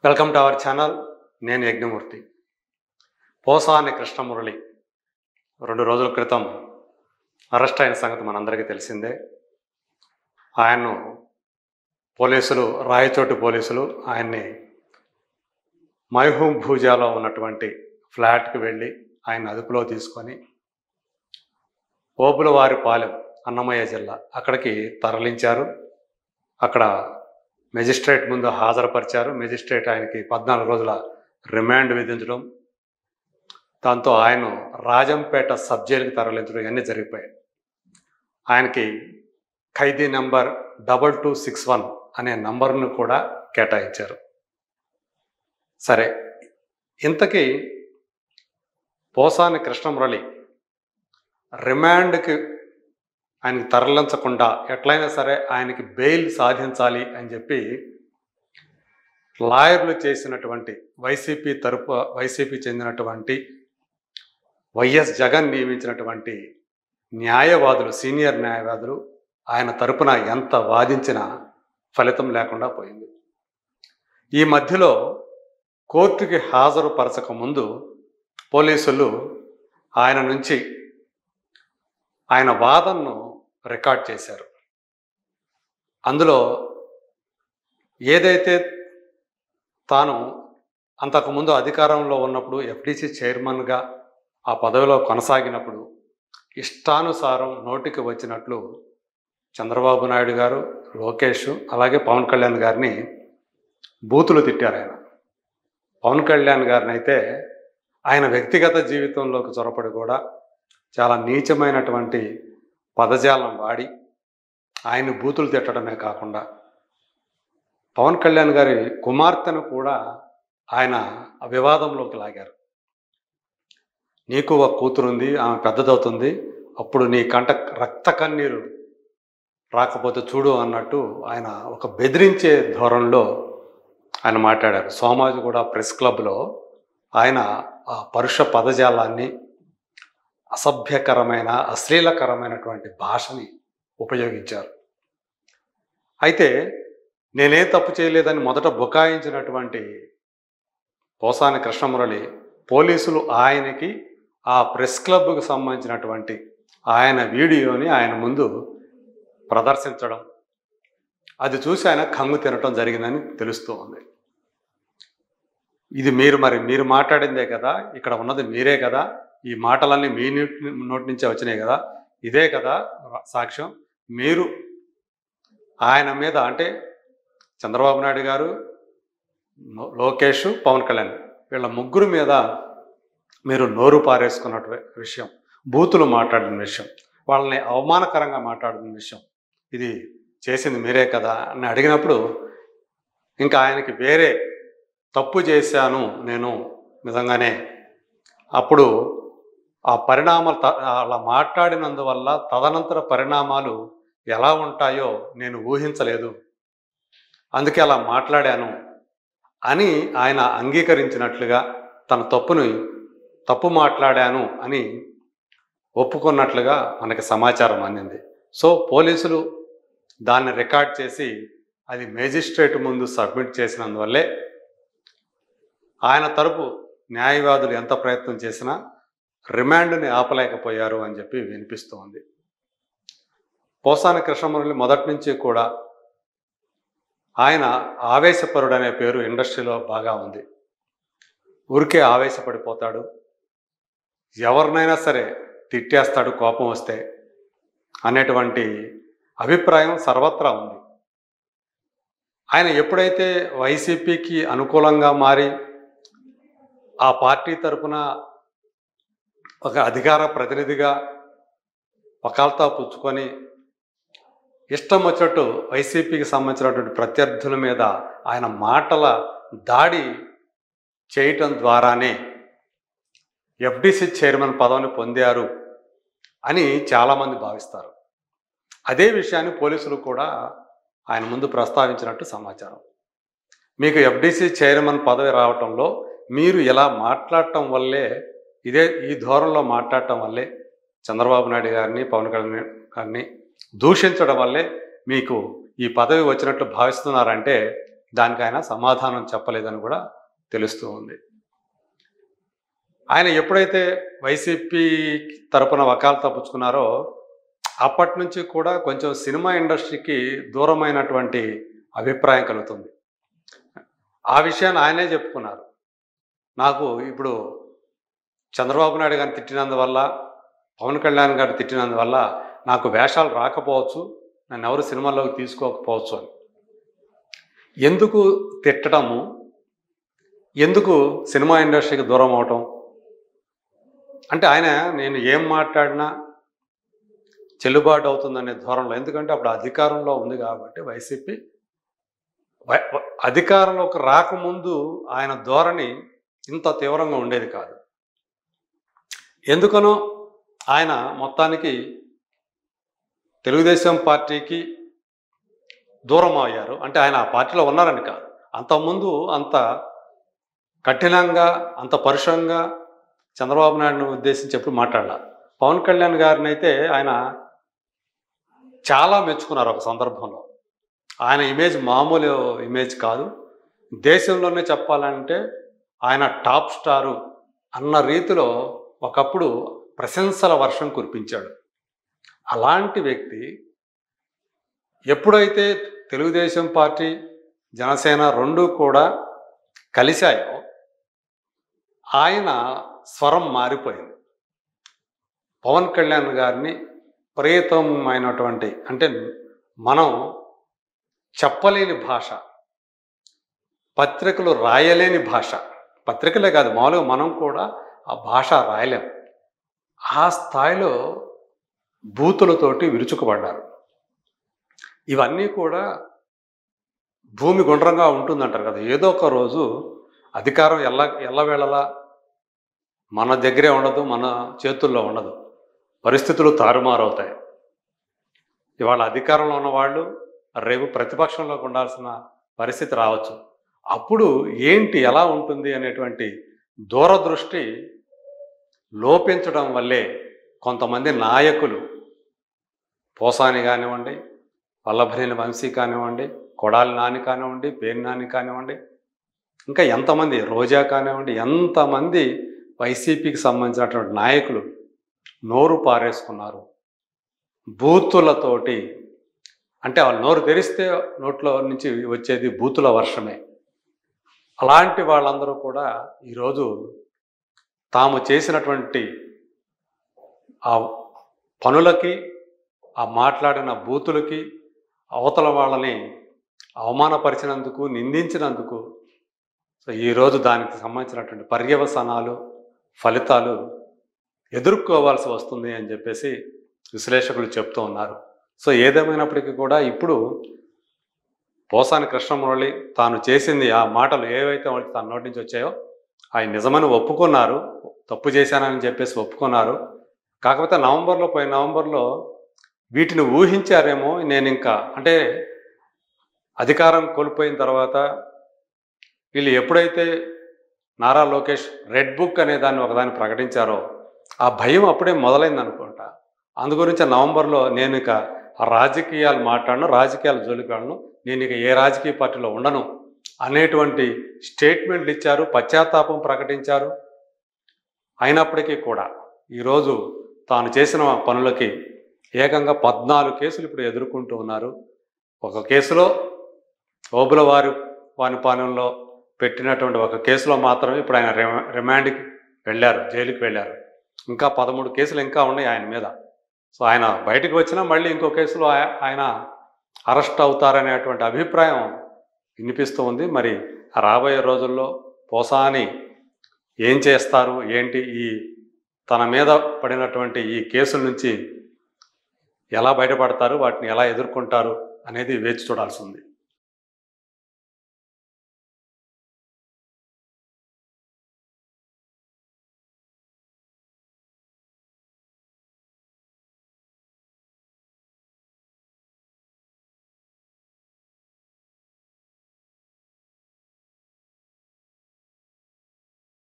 Welcome to our channel. నేను యజ్ఞమూర్తి. పోసాని కృష్ణమురళి 2 రోజుల క్రితం అరెస్ట్ అయిన సంగతి మనందరికీ తెలిసిందే. ఆయన్ను రాయచోటి పోలీసులు ఆయన్ని మైహూం భూజాలో ఉన్నటువంటి ఫ్లాట్కి వెళ్ళి ఆయన అదుపులో తీసుకొని ఓబులవారిపాలెం, అన్నమయ్య జిల్లా అక్కడికి తరలించారు. అక్కడ మెజిస్ట్రేట్ ముందు హాజరుపరిచారు. మెజిస్ట్రేట్ ఆయనకి 14 రోజుల రిమాండ్ విధించడం, దాంతో ఆయన రాజంపేట సబ్ జైలుకి తరలించడం ఇవన్నీ జరిగిపోయాయి. ఆయనకి ఖైదీ నెంబర్ 2261 అనే నంబర్ను కూడా కేటాయించారు. సరే, ఇంతకీ పోసాని కృష్ణమురళి రిమాండ్కి ఆయనకి తరలించకుండా ఎట్లయినా సరే ఆయనకి బెయిల్ సాధించాలి అని చెప్పి లాయర్లు చేసినటువంటి వైసీపీ చెందినటువంటి వైఎస్ జగన్ నియమించినటువంటి న్యాయవాదులు, సీనియర్ న్యాయవాదులు ఆయన తరపున ఎంత వాదించినా ఫలితం లేకుండా పోయింది. ఈ మధ్యలో కోర్టుకి హాజరుపరచక ముందు పోలీసులు ఆయన నుంచి ఆయన వాదనను రికార్డ్ చేశారు. అందులో ఏదైతే తాను అంతకుముందు అధికారంలో ఉన్నప్పుడు ఎఫ్డీసీ చైర్మన్గా ఆ పదవిలో కొనసాగినప్పుడు ఇష్టానుసారం నోటికి వచ్చినట్లు చంద్రబాబు నాయుడు గారు, లోకేష్, అలాగే పవన్ కళ్యాణ్ గారిని బూతులు తిట్టారు. ఆయన పవన్ కళ్యాణ్ గారిని అయితే ఆయన వ్యక్తిగత జీవితంలోకి చొరపడి కూడా చాలా నీచమైనటువంటి పదజాలం వాడి ఆయన బూతులు తిట్టడమే కాకుండా పవన్ కళ్యాణ్ గారి కుమార్తెను కూడా ఆయన వివాదంలోకి లాగారు. నీకు ఒక కూతురుంది, ఆమె పెద్దదవుతుంది, అప్పుడు నీ కంట రక్త కన్నీరు రాకపోతే చూడు అన్నట్టు ఆయన ఒక బెదిరించే ధోరణిలో ఆయన మాట్లాడారు. సోమాజిగూడ ప్రెస్ క్లబ్లో ఆయన ఆ పరుష పదజాలాన్ని, అసభ్యకరమైన అశ్లీలకరమైనటువంటి భాషని ఉపయోగించారు. అయితే నేనే తప్పు చేయలేదని మొదట బుకాయించినటువంటి పోసాని కృష్ణమురళి పోలీసులు ఆయనకి ఆ ప్రెస్ క్లబ్కు సంబంధించినటువంటి ఆయన వీడియోని ఆయన ముందు ప్రదర్శించడం, అది చూసి ఆయన కంగు తినటం జరిగిందని తెలుస్తూ ఉంది. ఇది మీరు మాట్లాడిందే కదా, ఇక్కడ ఉన్నది మీరే కదా, ఈ మాటలన్నీ మీ నోటి నుంచే వచ్చినాయి కదా, ఇదే కదా సాక్ష్యం. మీరు ఆయన మీద, అంటే చంద్రబాబు నాయుడు గారు, లోకేష్, పవన్ కళ్యాణ్ వీళ్ళ ముగ్గురు మీద మీరు నోరు పారేసుకున్న విషయం, బూతులు మాట్లాడిన విషయం, వాళ్ళని అవమానకరంగా మాట్లాడిన విషయం, ఇది చేసింది మీరే కదా అని అడిగినప్పుడు ఇంకా ఆయనకి వేరే తప్పు చేశాను నేను నిజంగానే, అప్పుడు ఆ పరిణామాలు అలా మాట్లాడినందువల్ల తదనంతర పరిణామాలు ఎలా ఉంటాయో నేను ఊహించలేదు, అందుకే అలా మాట్లాడాను అని ఆయన అంగీకరించినట్లుగా, తన తప్పు మాట్లాడాను అని ఒప్పుకున్నట్లుగా మనకి సమాచారం అందింది. సో పోలీసులు దాన్ని రికార్డ్ చేసి అది మేజిస్ట్రేట్ ముందు సబ్మిట్ చేసినందువల్లే ఆయన తరపు న్యాయవాదులు ఎంత ప్రయత్నం చేసినా రిమాండ్ని ఆపలేకపోయారు అని చెప్పి వినిపిస్తోంది. పోసాని కృష్ణమురళి మొదటి నుంచి కూడా ఆయన ఆవేశపరుడు అనే పేరు ఇండస్ట్రీలో బాగా ఉంది. ఊరికే ఆవేశపడిపోతాడు, ఎవరినైనా సరే తిట్టేస్తాడు కోపం వస్తే అనేటువంటి అభిప్రాయం సర్వత్రా ఉంది. ఆయన ఎప్పుడైతే వైసీపీకి అనుకూలంగా మారి ఆ పార్టీ తరపున ఒక అధికార ప్రతినిధిగా వకాల్తా పుచ్చుకొని ఇష్టం వచ్చినట్టు వైసీపీకి సంబంధించినటువంటి ప్రత్యర్థుల మీద ఆయన మాటల దాడి చేయటం ద్వారానే ఎఫ్డీసీ చైర్మన్ పదవిని పొందారు అని చాలామంది భావిస్తారు. అదే విషయాన్ని పోలీసులు కూడా ఆయన ముందు ప్రస్తావించినట్టు సమాచారం. మీకు ఎఫ్డీసీ చైర్మన్ పదవి రావటంలో మీరు ఇలా మాట్లాడటం వల్లే, ఈ ధోరణిలో మాట్లాడటం వల్లే, చంద్రబాబు నాయుడు గారిని, పవన్ కళ్యాణ్ గారిని దూషించడం వల్లే మీకు ఈ పదవి వచ్చినట్లు భావిస్తున్నారంటే దానికి ఆయన సమాధానం చెప్పలేదని కూడా తెలుస్తూ ఉంది. ఆయన ఎప్పుడైతే వైసీపీ తరపున వకాలతా పుచ్చుకున్నారో అప్పటి నుంచి కూడా కొంచెం సినిమా ఇండస్ట్రీకి దూరమైనటువంటి అభిప్రాయం కలుగుతుంది. ఆ విషయాన్ని ఆయనే చెప్పుకున్నారు. నాకు ఇప్పుడు చంద్రబాబు నాయుడు గారిని తిట్టినందువల్ల, పవన్ కళ్యాణ్ గారిని తిట్టినందువల్ల నాకు వేషాలు రాకపోవచ్చు, నన్ను ఎవరు సినిమాల్లోకి తీసుకోకపోవచ్చు అని. ఎందుకు తిట్టడము, ఎందుకు సినిమా ఇండస్ట్రీకి దూరం అవటం అంటే ఆయన నేను ఏం మాట్లాడినా చెల్లుబాటు అవుతుందనే ధోరణిలో, ఎందుకంటే అప్పుడు అధికారంలో ఉంది కాబట్టి వైసీపీ అధికారంలోకి రాకముందు ఆయన ధోరణి ఇంత తీవ్రంగా ఉండేది కాదు. ఎందుకనో ఆయన మొత్తానికి తెలుగుదేశం పార్టీకి దూరం అయ్యారు. అంటే ఆయన ఆ పార్టీలో ఉన్నారని కాదు, అంతకుముందు అంత కఠినంగా అంత పరుషంగా చంద్రబాబు నాయుడుని ఉద్దేశించి ఎప్పుడు మాట్లాడాల. పవన్ కళ్యాణ్ గారిని అయితే ఆయన చాలా మెచ్చుకున్నారు ఒక సందర్భంలో. ఆయన ఇమేజ్ మామూలు ఇమేజ్ కాదు, దేశంలోనే చెప్పాలంటే ఆయన టాప్ స్టారు అన్న రీతిలో ఒకప్పుడు ప్రశంసల వర్షం కురిపించాడు. అలాంటి వ్యక్తి ఎప్పుడైతే తెలుగుదేశం పార్టీ జనసేన రెండూ కూడా కలిశాయో ఆయన స్వరం మారిపోయింది. పవన్ కళ్యాణ్ గారిని ప్రియతమైనటువంటి, అంటే మనం చెప్పలేని భాష, పత్రికలు రాయలేని భాష, పత్రికలే కాదు మామూలుగా మనం కూడా ఆ భాష రాయలేం, ఆ స్థాయిలో బూతులతోటి విరుచుకుపడ్డారు. ఇవన్నీ కూడా భూమి గుండ్రంగా ఉంటుందంటారు కదా, ఏదో ఒక రోజు అధికారం ఎల్లవేళలా మన దగ్గరే ఉండదు, మన చేతుల్లో ఉండదు, పరిస్థితులు తారుమారవుతాయి. ఇవాళ అధికారంలో ఉన్నవాళ్ళు రేపు ప్రతిపక్షంలోకి ఉండాల్సిన పరిస్థితి రావచ్చు. అప్పుడు ఏంటి ఎలా ఉంటుంది అనేటువంటి దూరదృష్టి లోపించడం వల్లే కొంతమంది నాయకులు, పోసాని కానివ్వండి, వల్లభనేని వంశీ కానివ్వండి, కొడాలి నాని కానివ్వండి, పేర్ని నాని కానివ్వండి, ఇంకా ఎంతమంది, రోజా కానివ్వండి, ఎంతమంది వైసీపీకి సంబంధించినటువంటి నాయకులు నోరు పారేసుకున్నారు బూతులతోటి. అంటే వాళ్ళు నోరు తెరిస్తే నోట్లో నుంచి వచ్చేది బూతుల వర్షమే. అలాంటి వాళ్ళందరూ కూడా ఈరోజు తాము చేసినటువంటి ఆ పనులకి, ఆ మాట్లాడిన బూతులకి, అవతల వాళ్ళని అవమానపరిచినందుకు, నిందించినందుకు ఈరోజు దానికి సంబంధించినటువంటి పర్యవసానాలు, ఫలితాలు ఎదుర్కోవాల్సి వస్తుంది అని చెప్పేసి విశ్లేషకులు చెప్తూ ఉన్నారు. సో ఏదేమైనప్పటికీ కూడా ఇప్పుడు పోసాని కృష్ణమురళి తాను చేసింది, ఆ మాటలు ఏవైతే తన నోటి నుంచి వచ్చాయో ఆయన నిజమని ఒప్పుకున్నారు, తప్పు చేశానని చెప్పేసి ఒప్పుకున్నారు. కాకపోతే పోయిన నవంబర్లో వీటిని ఊహించారేమో. నేను ఇంకా అంటే అధికారం కోల్పోయిన తర్వాత వీళ్ళు ఎప్పుడైతే నారా లోకేష్ రెడ్ బుక్ అనే దాన్ని ఒకదాన్ని ప్రకటించారో ఆ భయం అప్పుడే మొదలైంది అనుకుంటా. అందుగురించి నవంబర్లో నేను ఇక రాజకీయాలు మాట్లాడను, రాజకీయాలు జోలికాడను, నేను ఇక ఏ రాజకీయ పార్టీలో ఉండను అనేటువంటి స్టేట్మెంట్లు ఇచ్చారు, పశ్చాత్తాపం ప్రకటించారు. అయినప్పటికీ కూడా ఈరోజు తాను చేసిన పనులకి ఏకంగా 14 కేసులు ఇప్పుడు ఎదుర్కొంటూ ఉన్నారు. ఒక కేసులో ఓబుల వానిపాలెంలో పెట్టినటువంటి ఒక కేసులో మాత్రమే ఇప్పుడు ఆయన రిమాండ్కి వెళ్ళారు, జైలుకి వెళ్ళారు. ఇంకా 13 కేసులు ఇంకా ఉన్నాయి ఆయన మీద. సో ఆయన బయటకు వచ్చినా మళ్ళీ ఇంకో కేసులో ఆయన అరెస్ట్ అవుతారనేటువంటి అభిప్రాయం వినిపిస్తూ ఉంది. మరి రాబోయే రోజుల్లో పోసాని ఏం చేస్తారు, ఏంటి, ఈ తన మీద పడినటువంటి ఈ కేసుల నుంచి ఎలా బయటపడతారు, వాటిని ఎలా ఎదుర్కొంటారు అనేది వేచి చూడాల్సి ఉంది.